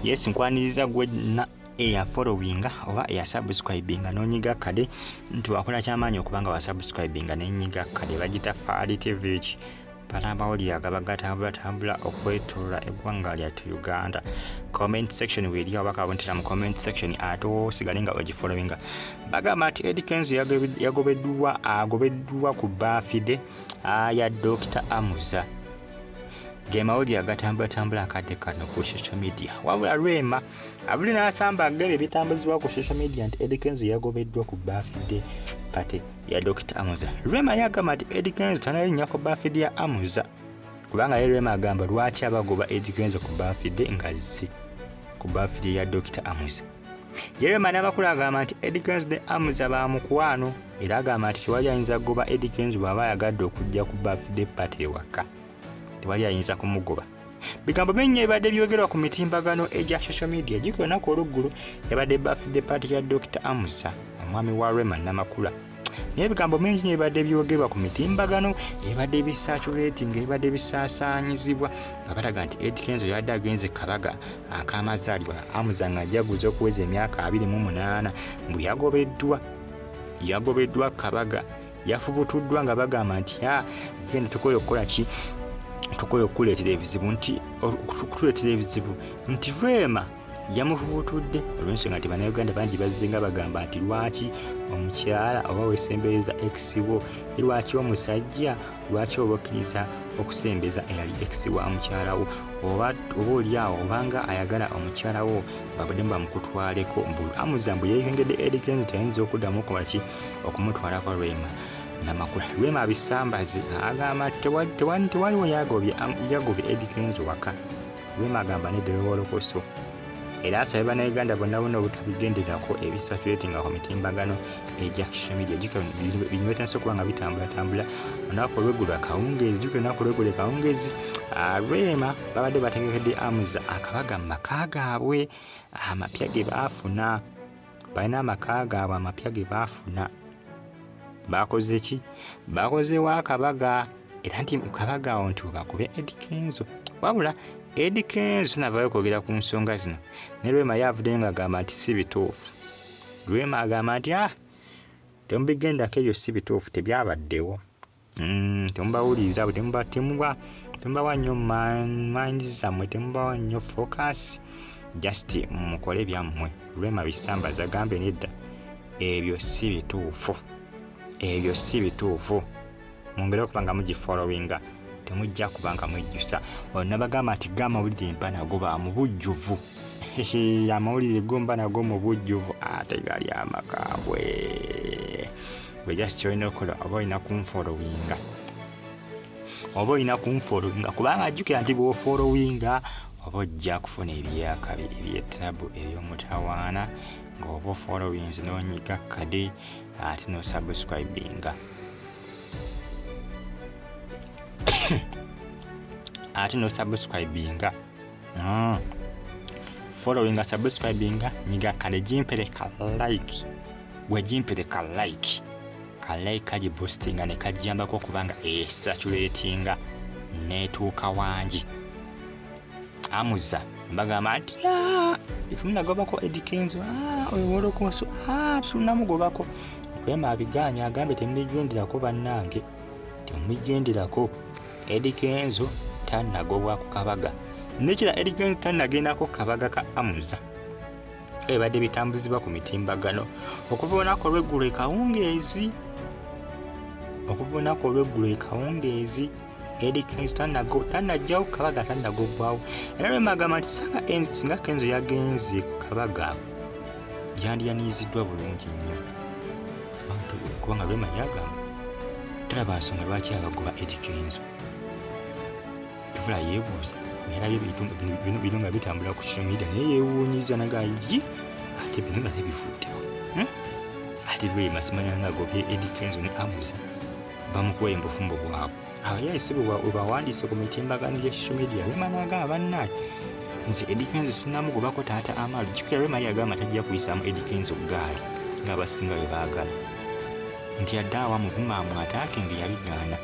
Yes, nkwaniriza gwe na eya followinga oba eya subscribinga n'onyiga kade nti wakola kyamaanyi okubanga wa subscribinga n'enyiga kade bagita Faali TV balambawulire agabagatambula okwetola eggwanga lyattu Uganda. Comment section weri abakabontera mu comment section ate osigale nga ogifollowinga. Bagamba nti Eddy Kenzo agobeddwa ku birthday ya Dr. Hamza. Gemawulire agatambula akadde kano ku social media. Wabula Rema abuli n'asamba agere bitambuzibwa ku social media nti Eddy Kenzo yagobeddwa ku birthday party ya Dr. Hamza. Rema yagamba nti Eddy Kenzo tanalinnya ku birthday ya Hamza. Kubanga Rema agamba lwaki abagoba Eddy Kenzo ku birthday ngazi ku birthday ya Dr. Hamza. Rema Namakuula agamba nti Eddy Kenzo ne Hamza ba mukwano era agamba nti tewali ayinza kugoba Eddy Kenzo bw'aba ayagadde okujja ku birthday party ewaka. Tewali ayinza kumugoba. Bigambo bingi ebadde byogerwa ku mitimbagano egya social media jiko nako oluggulu ebadde birthday party ya Dr. Hamza omwami wa Rema Namakuula. Naye bigambo bingi ebadde byogerwa ku mitimbagano ebadde bisaturating ebadde bisasaanyizibwa nga balaga nti Eddy Kenzo yadde agenze Kabaga akamazaalibwa Hamza nga jaguza okuweza emyaka 28 mbu yagobeddwa Kabaga yafubutuddwa nga bagamba nti genda tukoye okukola ki tukoye okuleetera ebizibu nti Rema yamufubutudde olw'ensonga nti bannayuganda bangi bazzenga bagamba nti lwaki omukyala oba wesembereza ex-wo lwaki omusajja lwaki oba okkiriza okusembeza eyali ex wa mukyalawo oba oliawo obanga ayagala omukyalawo babadde bamukutwaleko mbulu Hamza mbu yeeyongedde Eddy Kenzo tayinza okuddamu okumalaki okumutwala kwa Rema Namakuula. Rema abisambaze agamba tewaliwo Yagobye Eddy Kenzo waka. Rema agamba neddala wolokoso era asaba bannayuganda bonna obutabigenderako ebisaturatinga ku mitimbagano egya social media bino bitandise okuba nga bitambula olunaku olw'eggulu akawungeezi jjukira olunaku olw'eggulu akawungeezi Rema babadde bategekedde Hamza akabaga mu maka gaabwe amapya ge baafuna balina amaka gaabwe amapya ge baafuna bakoze ki bakozeewo akabaga era nti mu kabaga awo nti bakube Eddy Kenzo wabula Eddy Kenzo navayo kwogera ku nsonga zino ne Rema yavuddeyo ng'agamba nti si bituufu. Rema agamba nti temubigendako ebyo si bituufu tebyabaddewo temubawuliriza temubawa nnyo mind zammwe temubawa nnyo focus just mukole byammwe. Rema bisambaza agambe nedda ebyo si bituufu mungere okuba nga mugifollowinga temujja kubanga mwejjusa nabagamba nti amawulire mpa nago ba mu bujjuvu amawulire gomba nago mu bujjuvu ate gali amakabwe we just olina okukola oba olina kunfollowinga kubanga ajjukira nti bw'ofollowinga oba ojja kufuna ebyaka ebyetabu eby'omutawaana ng'oba ofollowinze n'onyiga kade ate n'osubscribinga followinga subscribinga nyiga kale jimpere ka like kajiboostinga ne kajiyambako okubanga esaturatinga netuuka wangi. Hamza mbagamba nti ifunagobako Eddy Kenzo oyo wolokoso tunamugobako. Rema abiganya agambe temubigenderako bannange temubigenderako. Eddy Kenzo tanagobwa ku kabaga nekira Eddy Kenzo tanagendako kabaga ka Hamza ebadde bitambuzibwa ku mitimbagano okuva olunaku olw'eggulu ekawungeezi Eddy Kenzo tanajjawo kabaga tanagobwawo era Rema agamba nti singa Kenzo yagenze ku kabaga yandiyaniziddwa bulungi nnyo kubanga Rema yagamba talaba nsonga lwaki abagoba Eddy Kenzo. Tuvula yeebuuza era bino nga bitambula ku social media naye yeewuunyiza nagayi ate bino nga tebivuddewo ate Rema simanya nga agobye Eddy Kenzo ne Hamza bamukuwa embufumbo bwabwe awo yayise webawandiise ku mitimbagano gya social media. Rema n'agamba bannaye nze Eddy Kenzo sinamugobako taata amalu jjukira Rema yagamba tajja kuyisaamu Eddy Kenzo gaali ng'abasinga bwe baagala nti adde awamu bumaamu ataake nge yabigaana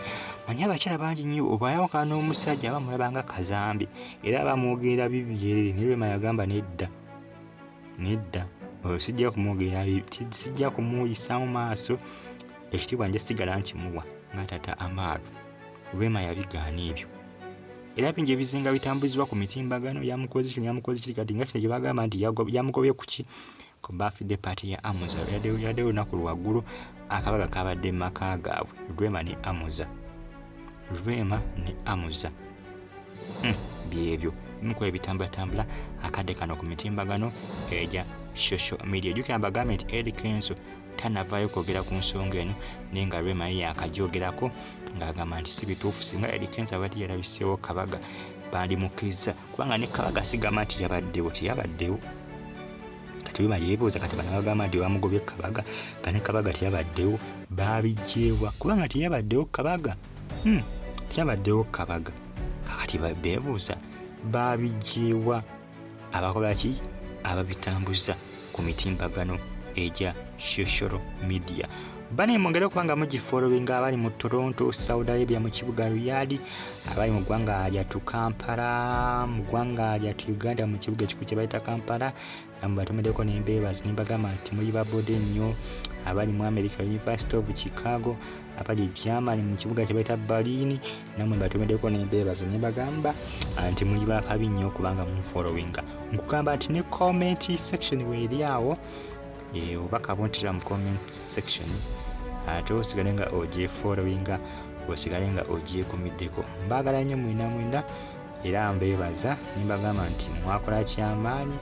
Manya abakyala bangi nnyo obwayawukana n'omusajja bamulaba nga kazambi era bamwogerera bibyerere naye Rema yagamba nedda sijja kumwogerera sijja kumuyisa mu maaso ekitiibwa nja sigala nkimuwa nga tata Amaaru. Rema yabigaana ebyo era bingi ebizinga bitambuzibwa ku mitimbagano yamukoze kiri kati nga kino gye bagamba nti yamugobye ku ki ku birthday party ya Hamza yaddeyo olunaku lwaggulu akabaga kabadde mu maka gaabwe Rema ne Hamza byebyo bimukola ebitambula akadde kano ku mitimbagano egya social media. Jjukira mbagambe nti Eddy Kenzo tanavaayo kwogera ku nsonga eno naye nga Rema ye yakagyogerako ng'agamba nti si bituufu singa Eddy Kenzo abadde yalabiseewo Kabaga bandimukkiriza kubanga ne Kabaga sigamba nti teyabaddewo kati Rema yeebuuza kati bano bagamba nti bamugobye Kabaga kane Kabaga teyabaddewo baabijjeewa kubanga teyabaddewo Kabaga kakati beebuuza baabijjeewa abakola ki ababitambuza ku mitimbagano egya social media. Bane mwongere okubanga mugifollowinga abali mu Toronto, Saudi Arabia, mu kibuga Riyadh, abali mu ggwanga lyattu Kampala, mu ggwanga lyattu Uganda mu kibuga ekikulu kye bayita Kampala, batumeddeko n'embeebazi ne mbagamba nti muli babode nnyo. Abali mu America, University of Chicago, abali Ebyama mu kibuga kye bayita Berlin, namwe batumeddeko n'embeebazi ne mbagamba nti muli bakabi nnyo kubanga munfollowinga. Nkugamba nti ne comment section weeri awo obaka bontera mu comment section ate osigale nga ogyefollowinga osigale nga ogyekumiddeko. Mbagala nnyo mwena era mbeebaza ne mbagamba nti mwakola kyamaanyi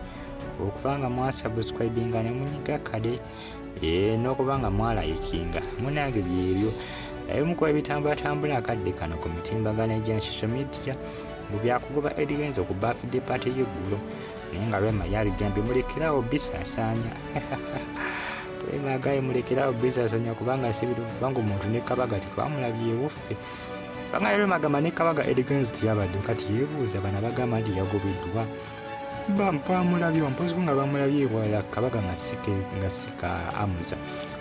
okuba nga mwasubscribinga ne munyiga kade n'okuba nga mwalayikinga munange byebyo mukola ebitambula akadde kano ku mitimbagano egya social media mu byakugoba Eddy Kenzo ku birthday party y'eggulo naye nga Rema yabigambye mulekerawo bisaasaanya twemagaye mulekerawo bisaasaanya kubanga kubanga omuntu ne Kabaga tetwamulabye ewuffe banga Rema agamba ne Kabaga Eddy Kenzo teyabadde kati yeebuuza bano bagamba nti yagobeddwa bamulabye mpozi nga bamulabye ewalala Kabaga nga sika Hamza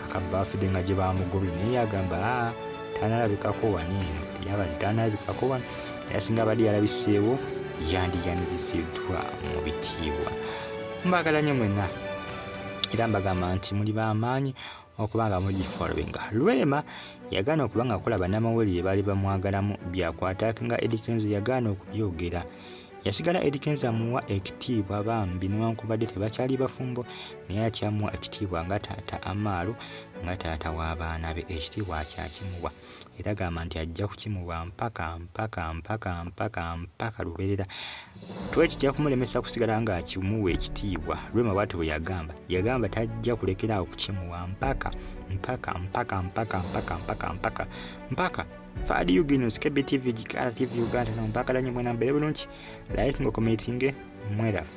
aka birthday nga gye bamugobye naye yagamba tanalabikako waniino yabadde tanalabikako wano yasinga abadde yalabiseewo yandiyanirizddwa mu bitiibwa. Mbagala nnyo mwenna era mbagamba nti muli b'amaanyi okuba nga mugifollowinga. Rema yagaana okuba nga akola bannamawulire baali bamwagalamu byakwatako nga Eddy Kenzo yagaana okubyogera. Yasigala Eddy Kenzo amuwa ekitiibwa bambi newankubadde tebakyali bafumbo naye akyamuwa ekitiibwa nga taata Amaaru nga taata w'abaana be ekitiibwa akyakimuwa era gamba nti ajja kukimuwa mpaka lubeerera. Twekijja kumulemesa kusigala nga akimuwa ekitiibwa. Rema bw'atyo bwe yagamba tajja kulekeraawo kukimuwa mpaka Fadi Yuginus KBTV Gikara TV Uganda no mpaka lanyi mwena mbere bulungi like ngo commenting mwera.